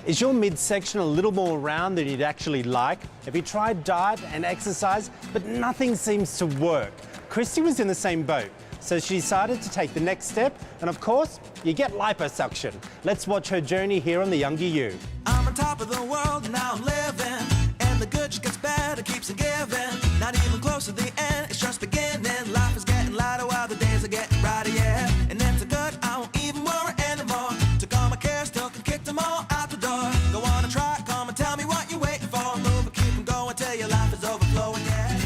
Is your midsection a little more round than you'd actually like? Have you tried diet and exercise, but nothing seems to work? Christy was in the same boat, so she decided to take the next step, and of course, you get liposuction. Let's watch her journey here on The Younger You. I'm on top of the world, now I'm living, and the good just gets better, keeps on giving. Not even close to the end, it's just beginning. Life is getting lighter while the days are getting brighter, yeah. And if it's good, I won't even worry anymore. Took all my care, still can kick them all out the door. Go on and try, come and tell me what you're waiting for. Move and keep them going till your life is overflowing, yeah.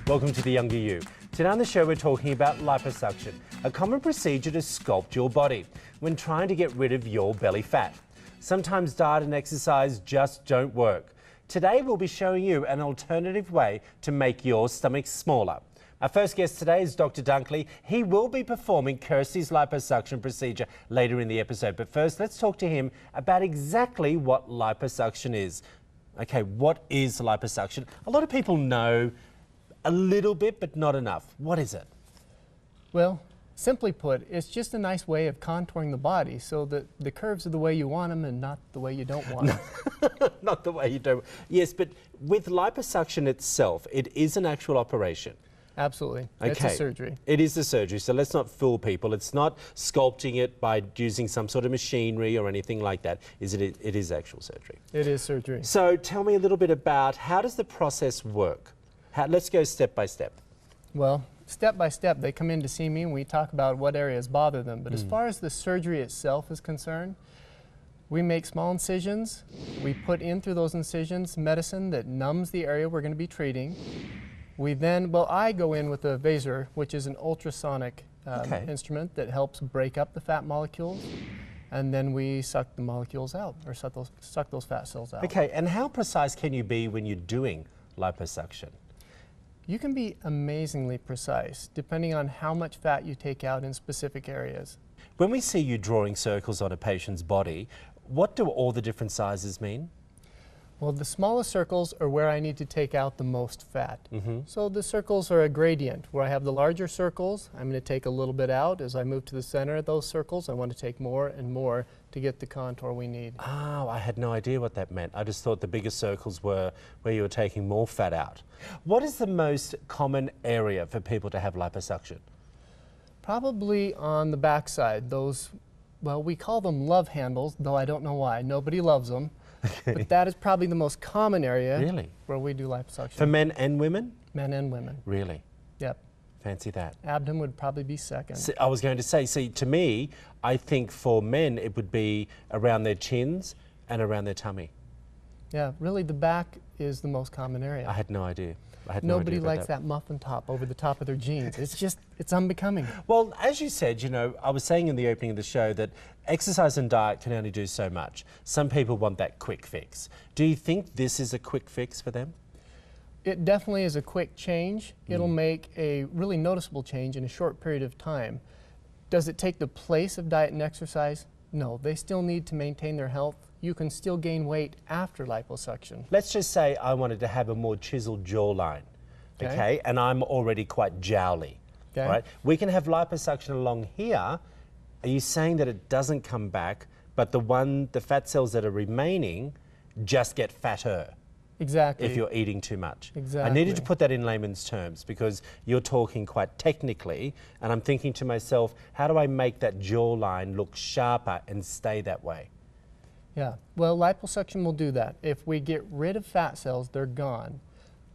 Welcome to The Younger You. Today on the show we're talking about liposuction, a common procedure to sculpt your body when trying to get rid of your belly fat. Sometimes diet and exercise just don't work. Today we'll be showing you an alternative way to make your stomach smaller. Our first guest today is Dr. Dunkley. He will be performing Kirsty's liposuction procedure later in the episode. But first, let's talk to him about exactly what liposuction is. Okay, what is liposuction? A lot of people know a little bit, but not enough. What is it? Well, simply put, it's just a nice way of contouring the body so that the curves are the way you want them and not the way you don't want them. Not the way you do. Yes, but with liposuction itself, it is an actual operation. Absolutely. Okay. It's a surgery. It is a surgery, so let's not fool people. It's not sculpting it by using some sort of machinery or anything like that. It is actual surgery. It is surgery. So tell me a little bit about how does the process work? Let's go step by step. Well, step by step, they come in to see me and we talk about what areas bother them. But as far as the surgery itself is concerned, we make small incisions. We put in through those incisions medicine that numbs the area we're going to be treating. We then, well, I go in with a Vaser, which is an ultrasonic instrument that helps break up the fat molecules, and then we suck the molecules out, or suck those fat cells out. Okay, and how precise can you be when you're doing liposuction? You can be amazingly precise, depending on how much fat you take out in specific areas. When we see you drawing circles on a patient's body, what do all the different sizes mean? Well, the smallest circles are where I need to take out the most fat. So the circles are a gradient. Where I have the larger circles, I'm going to take a little bit out. As I move to the center of those circles, I want to take more and more to get the contour we need. Oh, I had no idea what that meant. I just thought the bigger circles were where you were taking more fat out. What is the most common area for people to have liposuction? Probably on the backside. Those, well, we call them love handles, though I don't know why. Nobody loves them. But that is probably the most common area where we do liposuction. For men and women? Men and women. Really? Yep. Fancy that. Abdomen would probably be second. See, I was going to say, see, to me, I think for men it would be around their chins and around their tummy. Yeah, really the back is the most common area. I had no idea. Nobody likes that muffin top over the top of their jeans. It's just, it's unbecoming. Well, as you said, you know, I was saying in the opening of the show that exercise and diet can only do so much. Some people want that quick fix. Do you think this is a quick fix for them? It definitely is a quick change. It'll make a really noticeable change in a short period of time. Does it take the place of diet and exercise? No, they still need to maintain their health. You can still gain weight after liposuction. Let's just say I wanted to have a more chiseled jawline, okay? And I'm already quite jowly, right? We can have liposuction along here. Are you saying that it doesn't come back, but the fat cells that are remaining just get fatter? Exactly. If you're eating too much. Exactly. I needed to put that in layman's terms because you're talking quite technically, and I'm thinking to myself, how do I make that jawline look sharper and stay that way? Yeah, well, liposuction will do that. If we get rid of fat cells, they're gone.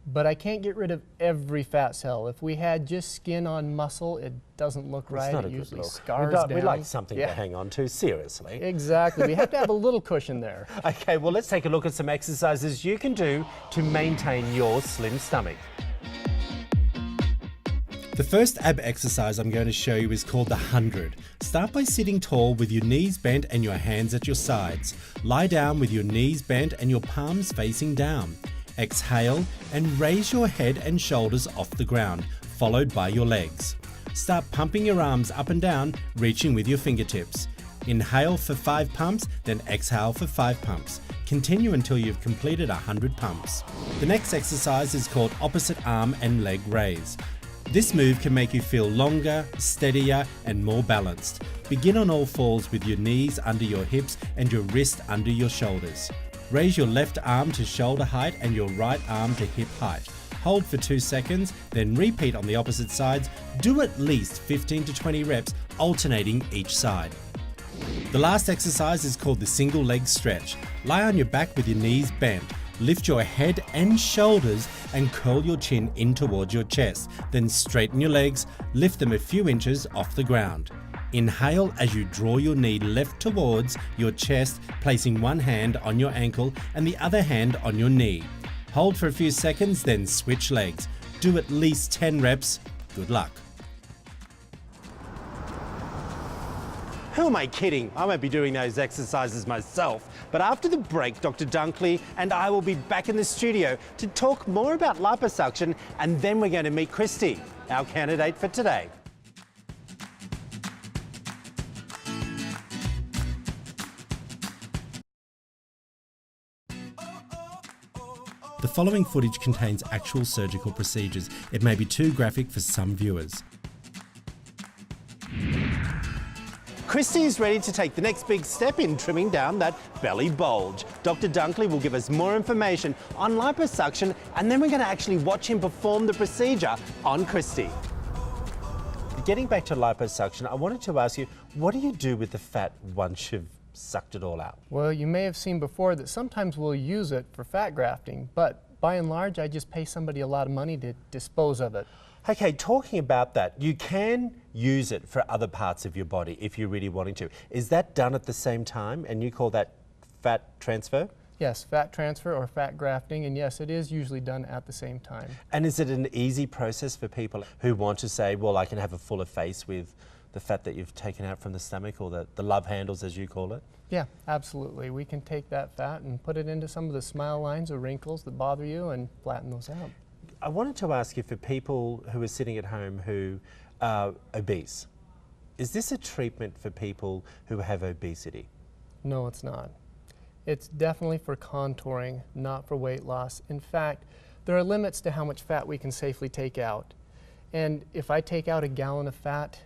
But I can't get rid of every fat cell. If we had just skin on muscle, it doesn't look right. Not it a good usually look. scars down. We like something to hang on to, seriously. Exactly. We have to have a little cushion there. Okay, well, let's take a look at some exercises you can do to maintain your slim stomach. The first ab exercise I'm going to show you is called the 100. Start by sitting tall with your knees bent and your hands at your sides. Lie down with your knees bent and your palms facing down. Exhale and raise your head and shoulders off the ground, followed by your legs. Start pumping your arms up and down, reaching with your fingertips. Inhale for 5 pumps, then exhale for 5 pumps. Continue until you've completed 100 pumps. The next exercise is called opposite arm and leg raise. This move can make you feel longer, steadier, and more balanced. Begin on all fours with your knees under your hips and your wrist under your shoulders. Raise your left arm to shoulder height and your right arm to hip height. Hold for 2 seconds, then repeat on the opposite sides. Do at least 15 to 20 reps, alternating each side. The last exercise is called the single leg stretch. Lie on your back with your knees bent. Lift your head and shoulders and curl your chin in towards your chest. Then straighten your legs, lift them a few inches off the ground. Inhale as you draw your knee left towards your chest, placing one hand on your ankle and the other hand on your knee. Hold for a few seconds, then switch legs. Do at least 10 reps. Good luck. Who am I kidding? I won't be doing those exercises myself. But after the break, Dr. Dunkley and I will be back in the studio to talk more about liposuction, and then we're going to meet Christy, our candidate for today. The following footage contains actual surgical procedures. It may be too graphic for some viewers. Christy is ready to take the next big step in trimming down that belly bulge. Dr. Dunkley will give us more information on liposuction, and then we're going to actually watch him perform the procedure on Christy. Getting back to liposuction, I wanted to ask you, what do you do with the fat once you've sucked it all out? Well, you may have seen before that sometimes we'll use it for fat grafting, but by and large, I just pay somebody a lot of money to dispose of it. Okay, talking about that, you can use it for other parts of your body if you're really wanting to. Is that done at the same time, and you call that fat transfer? Yes, fat transfer or fat grafting, and yes, it is usually done at the same time. And is it an easy process for people who want to say, well, I can have a fuller face with the fat that you've taken out from the stomach, or the love handles as you call it? Yeah, absolutely. We can take that fat and put it into some of the smile lines or wrinkles that bother you and flatten those out. I wanted to ask you, for people who are sitting at home who are obese, is this a treatment for people who have obesity? No, it's not. It's definitely for contouring, not for weight loss. In fact, there are limits to how much fat we can safely take out. And if I take out a gallon of fat,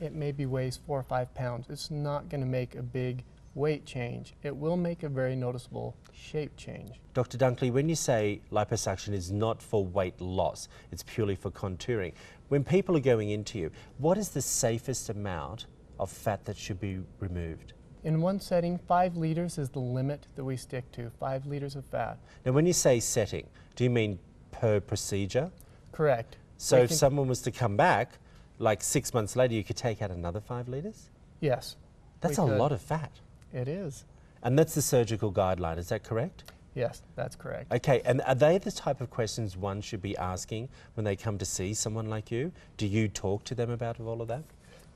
it maybe weighs 4 or 5 pounds. It's not going to make a big weight change. It will make a very noticeable shape change. Dr. Dunkley, when you say liposuction is not for weight loss, it's purely for contouring, when people are going into you, what is the safest amount of fat that should be removed? In one setting, 5 liters is the limit that we stick to, 5 liters of fat. Now, when you say setting, do you mean per procedure? Correct. So if someone was to come back, like 6 months later, you could take out another 5 liters? Yes. That's a lot of fat. It is. And that's the surgical guideline, is that correct? Yes, that's correct. Okay, and are they the type of questions one should be asking when they come to see someone like you? Do you talk to them about all of that?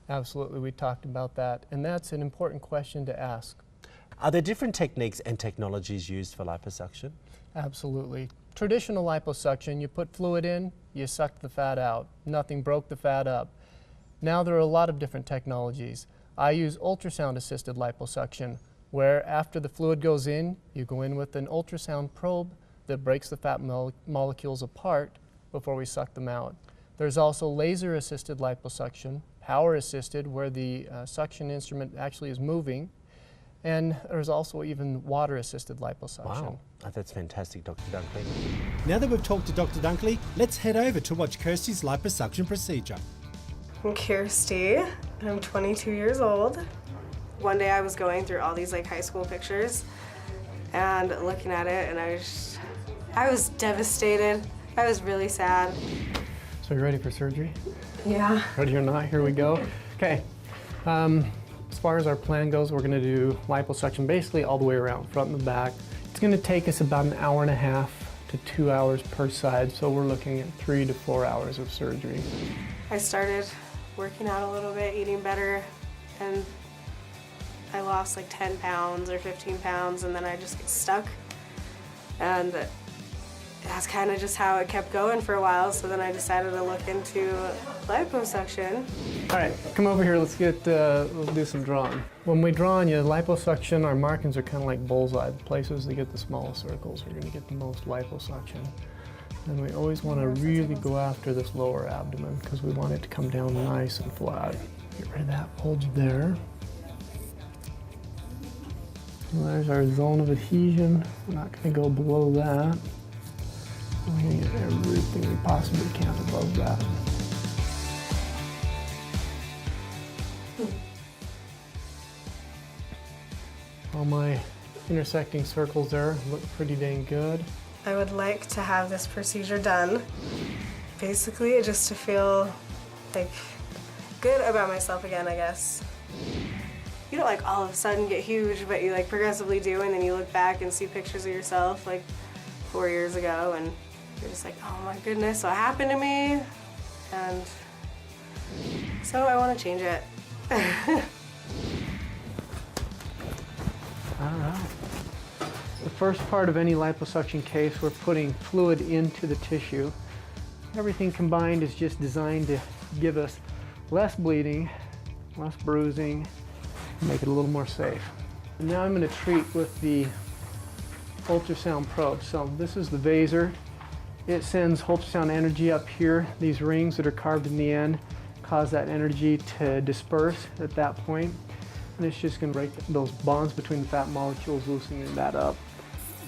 Absolutely, we talked about that, and that's an important question to ask. Are there different techniques and technologies used for liposuction? Absolutely. Traditional liposuction, you put fluid in, you suck the fat out. Nothing broke the fat up. Now there are a lot of different technologies. I use ultrasound-assisted liposuction, where after the fluid goes in, you go in with an ultrasound probe that breaks the fat molecules apart before we suck them out. There's also laser-assisted liposuction, power-assisted, where the suction instrument actually is moving, and there's also even water-assisted liposuction. Wow, that's fantastic, Dr. Dunkley. Now that we've talked to Dr. Dunkley, let's head over to watch Kirsty's liposuction procedure. I'm Kirsty. I'm 22 years old. One day I was going through all these like high school pictures and looking at it, and I was devastated. I was really sad. So you ready for surgery? Yeah. Ready or not, here we go. Okay, as far as our plan goes, we're gonna do liposuction basically all the way around, front and the back. It's gonna take us about an hour and a half to 2 hours per side, so we're looking at 3 to 4 hours of surgery. I started working out a little bit, eating better, and I lost like 10 pounds or 15 pounds, and then I just get stuck. And that's kind of just how it kept going for a while, so then I decided to look into liposuction. All right, come over here, let's we'll do some drawing. When we draw on you, liposuction, our markings are kind of like bullseye. The places that get the smallest circles are gonna get the most liposuction. And we always want to really go after this lower abdomen because we want it to come down nice and flat. Get rid of that bulge there. And there's our zone of adhesion. We're not going to go below that. We're going to get everything we possibly can above that. All my intersecting circles there look pretty dang good. I would like to have this procedure done. Basically, just to feel like good about myself again, I guess. You don't like all of a sudden get huge, but you like progressively do, and then you look back and see pictures of yourself like 4 years ago, and you're just like, oh my goodness, what happened to me? And so I want to change it. All right. The first part of any liposuction case, we're putting fluid into the tissue. Everything combined is just designed to give us less bleeding, less bruising, make it a little more safe. And now I'm going to treat with the ultrasound probe. So this is the vaser. It sends ultrasound energy up here. These rings that are carved in the end cause that energy to disperse at that point. And it's just going to break those bonds between the fat molecules, loosening that up.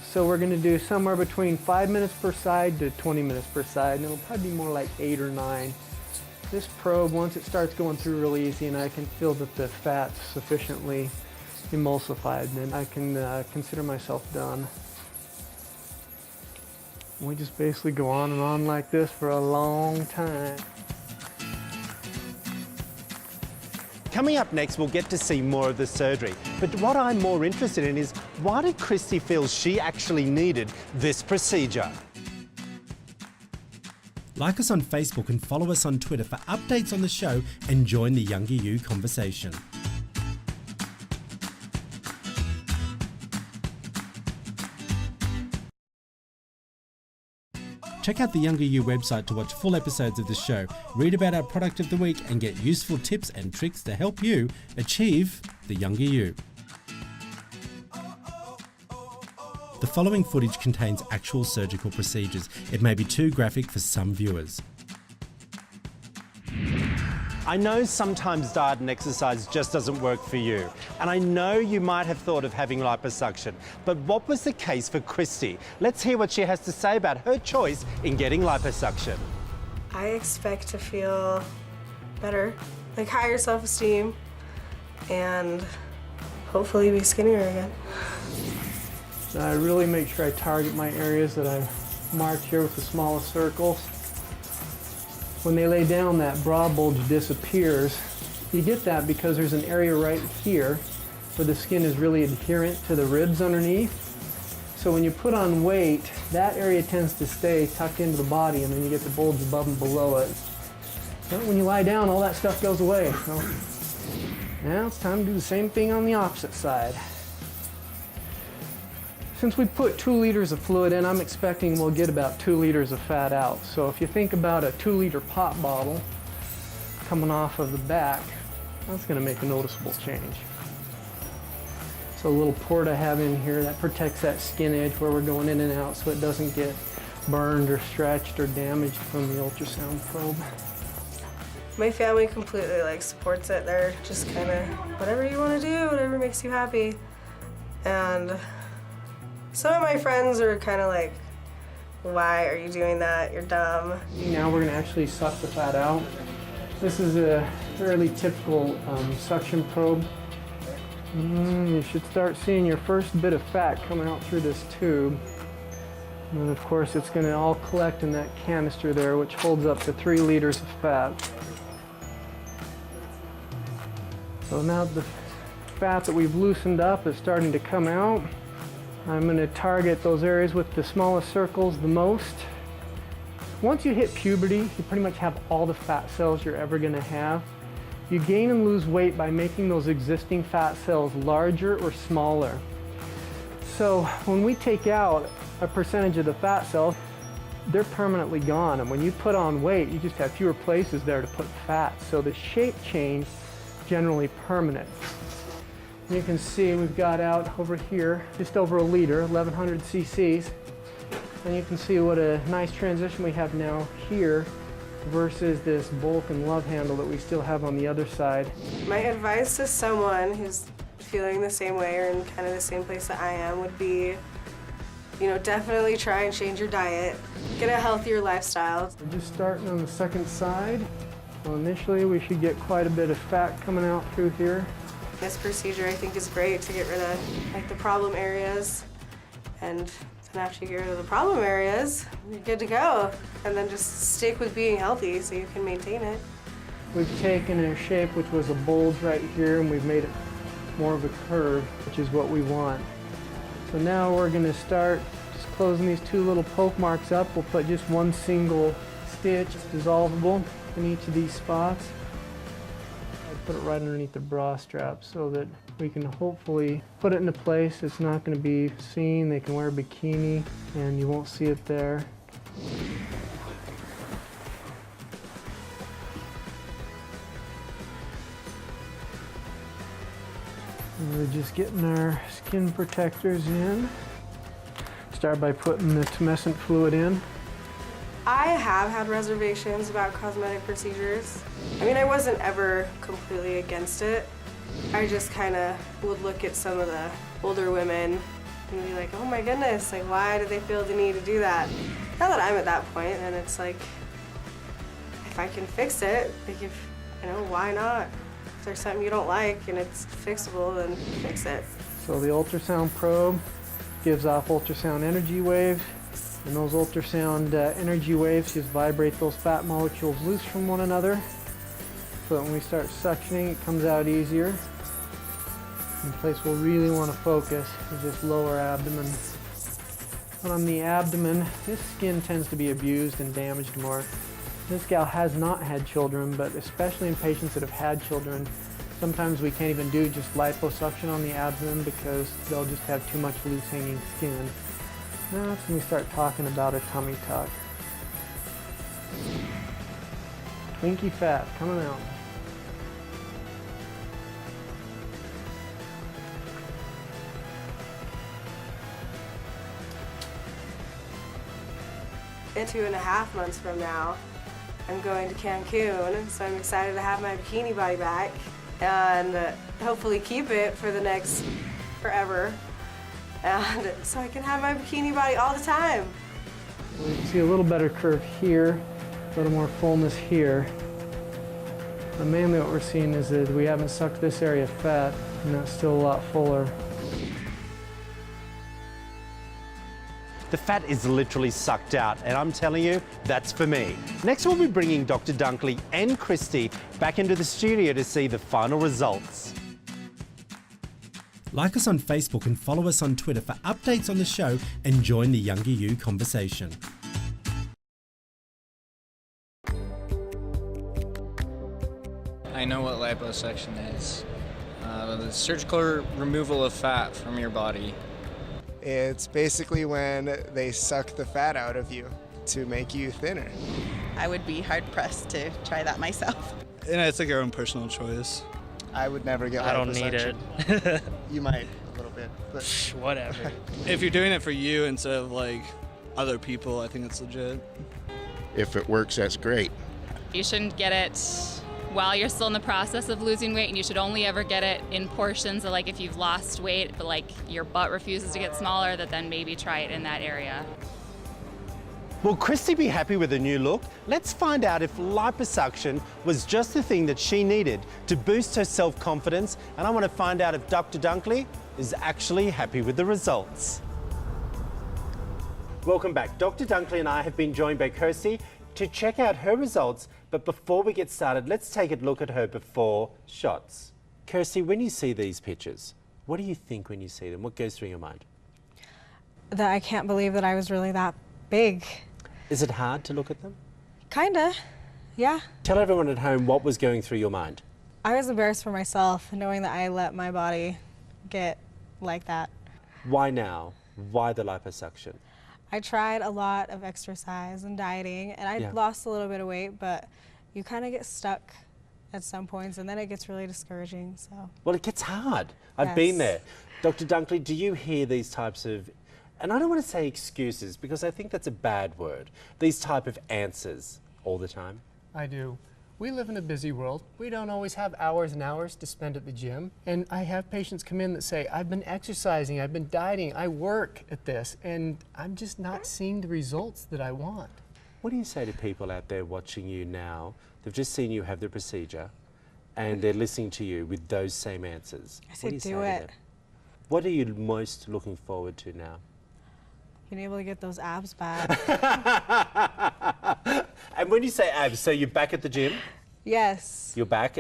So we're going to do somewhere between 5 minutes per side to 20 minutes per side, and it'll probably be more like 8 or 9. This probe, once it starts going through real easy and I can feel that the fat's sufficiently emulsified, then I can consider myself done. We just basically go on and on like this for a long time. Coming up next, we'll get to see more of the surgery. But what I'm more interested in is, why did Christy feel she actually needed this procedure? Like us on Facebook and follow us on Twitter for updates on the show and join the Younger You conversation. Check out the Younger You website to watch full episodes of the show, read about our product of the week, and get useful tips and tricks to help you achieve the Younger You. The following footage contains actual surgical procedures. It may be too graphic for some viewers. I know sometimes diet and exercise just doesn't work for you, and I know you might have thought of having liposuction, but what was the case for Christy? Let's hear what she has to say about her choice in getting liposuction. I expect to feel better, like higher self-esteem, and hopefully be skinnier again. I really make sure I target my areas that I've marked here with the smallest circles. When they lay down, that bra bulge disappears. You get that because there's an area right here where the skin is really adherent to the ribs underneath. So when you put on weight, that area tends to stay tucked into the body, and then you get the bulge above and below it. But when you lie down, all that stuff goes away. So now it's time to do the same thing on the opposite side. Since we put 2 liters of fluid in, I'm expecting we'll get about 2 liters of fat out. So if you think about a 2-liter pop bottle coming off of the back, that's going to make a noticeable change. So a little port I have in here that protects that skin edge where we're going in and out so it doesn't get burned or stretched or damaged from the ultrasound probe. My family completely supports it. They're just kind of, whatever you want to do, whatever makes you happy. And some of my friends are kind of like, why are you doing that? You're dumb. Now we're going to actually suck the fat out. This is a fairly typical suction probe. You should start seeing your first bit of fat coming out through this tube. And of course it's going to all collect in that canister there, which holds up to 3 liters of fat. So now the fat that we've loosened up is starting to come out. I'm going to target those areas with the smallest circles the most. Once you hit puberty, you pretty much have all the fat cells you're ever going to have. You gain and lose weight by making those existing fat cells larger or smaller. So when we take out a percentage of the fat cells, they're permanently gone. And when you put on weight, you just have fewer places there to put fat. So the shape change is generally permanent. You can see we've got out over here just over 1 liter, 1100 cc's. And you can see what a nice transition we have now here versus this bulk and love handle that we still have on the other side. My advice to someone who's feeling the same way or in kind of the same place that I am would be, you know, definitely try and change your diet, get a healthier lifestyle. We're just starting on the second side. Well, initially we should get quite a bit of fat coming out through here. This procedure I think is great to get rid of like the problem areas, and then after you get rid of the problem areas, you're good to go. And then just stick with being healthy so you can maintain it. We've taken a shape which was a bulge right here and we've made it more of a curve, which is what we want. So now we're going to start just closing these two little poke marks up. We'll put just one single stitch, dissolvable, in each of these spots. I put it right underneath the bra strap so that we can hopefully put it into place. It's not going to be seen. They can wear a bikini and you won't see it there. We're just getting our skin protectors in. Start by putting the tumescent fluid in. I have had reservations about cosmetic procedures. I mean, I wasn't ever completely against it. I just kind of would look at some of the older women and be like, oh my goodness, like why do they feel the need to do that? Now that I'm at that point, and it's like, if I can fix it, like if, you know, why not? If there's something you don't like and it's fixable, then fix it. So the ultrasound probe gives off ultrasound energy waves, and those ultrasound energy waves just vibrate those fat molecules loose from one another, so that when we start suctioning, it comes out easier. The place we'll really want to focus is this lower abdomen. But on the abdomen, this skin tends to be abused and damaged more. This gal has not had children, but especially in patients that have had children, sometimes we can't even do just liposuction on the abdomen because they'll just have too much loose hanging skin. Now that's when we start talking about a tummy tuck. Twinkie fat coming out. In 2.5 months from now, I'm going to Cancun, so I'm excited to have my bikini body back and hopefully keep it for the next forever. And so I can have my bikini body all the time. We can see a little better curve here, a little more fullness here. But mainly what we're seeing is that we haven't sucked this area fat, and that's still a lot fuller. The fat is literally sucked out, and I'm telling you, that's for me. Next, we'll be bringing Dr. Dunkley and Christy back into the studio to see the final results. Like us on Facebook and follow us on Twitter for updates on the show and join the Younger You conversation. I know what liposuction is. The surgical removal of fat from your body. It's basically when they suck the fat out of you to make you thinner. I would be hard-pressed to try that myself. Yeah, it's like your own personal choice. I would never get liposuction. I don't need it. You might a little bit, but Whatever. If you're doing it for you instead of like other people, I think it's legit. If it works, that's great. You shouldn't get it while you're still in the process of losing weight, and you should only ever get it in portions of, like, if you've lost weight but like your butt refuses to get smaller, then maybe try it in that area. Will Christy be happy with her new look? Let's find out if liposuction was just the thing that she needed to boost her self-confidence, and I want to find out if Dr. Dunkley is actually happy with the results. Welcome back. Dr. Dunkley and I have been joined by Kirsty to check out her results, but before we get started, let's take a look at her before shots. Kirsty, when you see these pictures, what do you think when you see them? What goes through your mind? That I can't believe that I was really that big. Is it hard to look at them? Kinda, yeah. Tell everyone at home what was going through your mind. I was embarrassed for myself, knowing that I let my body get like that. Why now? Why the liposuction? I tried a lot of exercise and dieting, and I lost a little bit of weight, but you kind of get stuck at some points, and then it gets really discouraging. So. Well, it gets hard. I've been there. Dr. Dunkley, do you hear these types of and I don't want to say excuses because I think that's a bad word, these type of answers all the time? I do. We live in a busy world. We don't always have hours and hours to spend at the gym. And I have patients come in that say, I've been exercising, I've been dieting, I work at this, and I'm just not seeing the results that I want. What do you say to people out there watching you now? They've just seen you have the procedure and they're listening to you with those same answers. I say What do you do say to it. them? What are you most looking forward to now? Being able to get those abs back. And when you say abs, so you're back at the gym? Yes. You're back?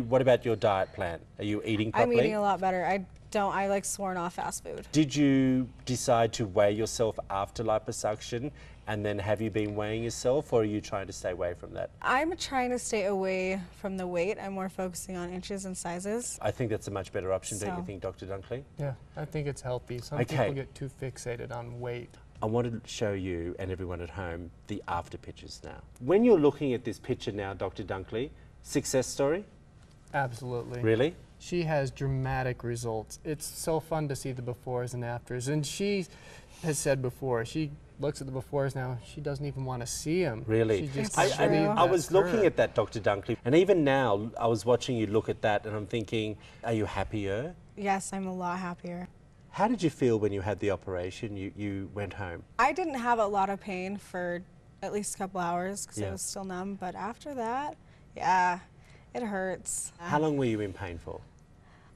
What about your diet plan? Are you eating properly? I'm eating a lot better. I like sworn off fast food. Did you decide to weigh yourself after liposuction, and then have you been weighing yourself, or are you trying to stay away from that? I'm trying to stay away from the weight. I'm more focusing on inches and sizes. I think that's a much better option, don't you So- think, Dr. Dunkley? Yeah, I think it's healthy. Some Okay. people get too fixated on weight. I want to show you and everyone at home the after pictures now. When you're looking at this picture now, Dr. Dunkley, success story? Absolutely. Really? She has dramatic results. It's so fun to see the befores and afters. And she has said before, she looks at the befores now, she doesn't even want to see them. Really? She just I- can't I- believe I that's was looking her. at that, Dr. Dunkley, and even now I was watching you look at that and I'm thinking, are you happier? Yes, I'm a lot happier. How did you feel when you had the operation, you went home? I didn't have a lot of pain for at least a couple hours because Yeah. I was still numb, but after that, yeah, it hurts. How long were you in pain for?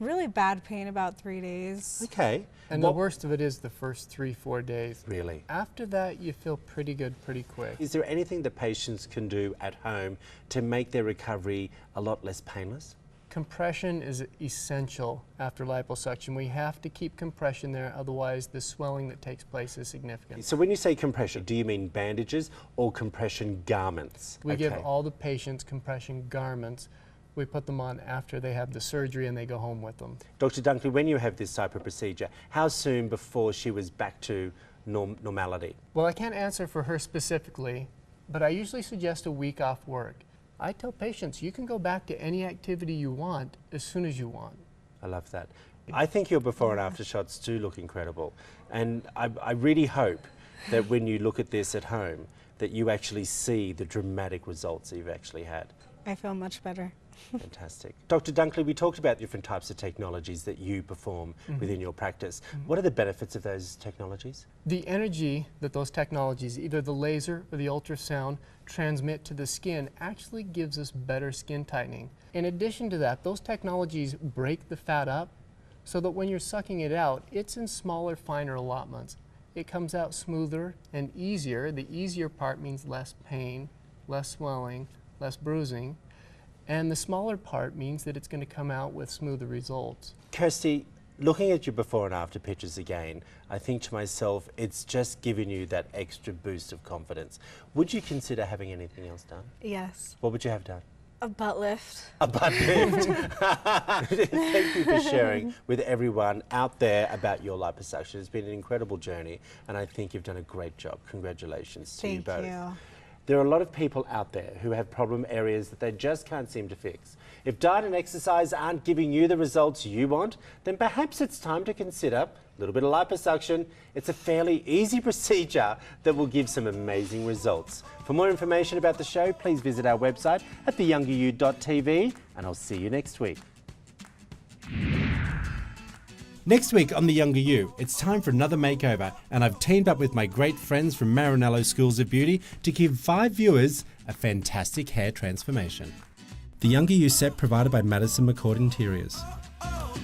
Really bad pain, about 3 days. Okay. And the worst of it is the first 3-4 days. Really? After that, you feel pretty good pretty quick. Is there anything that patients can do at home to make their recovery a lot less painless? Compression is essential after liposuction. We have to keep compression there, otherwise the swelling that takes place is significant. So when you say compression, do you mean bandages or compression garments? We give Okay. all the patients compression garments. We put them on after they have the surgery and they go home with them. Dr. Dunkley, when you have this type of procedure, how soon before she was back to normality? Well, I can't answer for her specifically, but I usually suggest a week off work. I tell patients you can go back to any activity you want as soon as you want. I love that. I think your before and after shots do look incredible. And I really hope that when you look at this at home, that you actually see the dramatic results that you've actually had. I feel much better. Fantastic. Dr. Dunkley, we talked about different types of technologies that you perform within your practice. What are the benefits of those technologies? The energy that those technologies, either the laser or the ultrasound, transmit to the skin actually gives us better skin tightening. In addition to that, those technologies break the fat up so that when you're sucking it out, it's in smaller, finer allotments. It comes out smoother and easier. The easier part means less pain, less swelling, less bruising. And the smaller part means that it's going to come out with smoother results. Kirsty, looking at your before and after pictures again, I think to myself, it's just given you that extra boost of confidence. Would you consider having anything else done? Yes. What would you have done? A butt lift. A butt lift. Thank you for sharing with everyone out there about your liposuction. It's been an incredible journey, and I think you've done a great job. Congratulations to you both. Thank you. There are a lot of people out there who have problem areas that they just can't seem to fix. If diet and exercise aren't giving you the results you want, then perhaps it's time to consider a little bit of liposuction. It's a fairly easy procedure that will give some amazing results. For more information about the show, please visit our website at theyoungeryou.tv, and I'll see you next week. Next week on The Younger You, it's time for another makeover, and I've teamed up with my great friends from Maranello Schools of Beauty to give 5 viewers a fantastic hair transformation. The Younger You set provided by Madison McCord Interiors. Oh,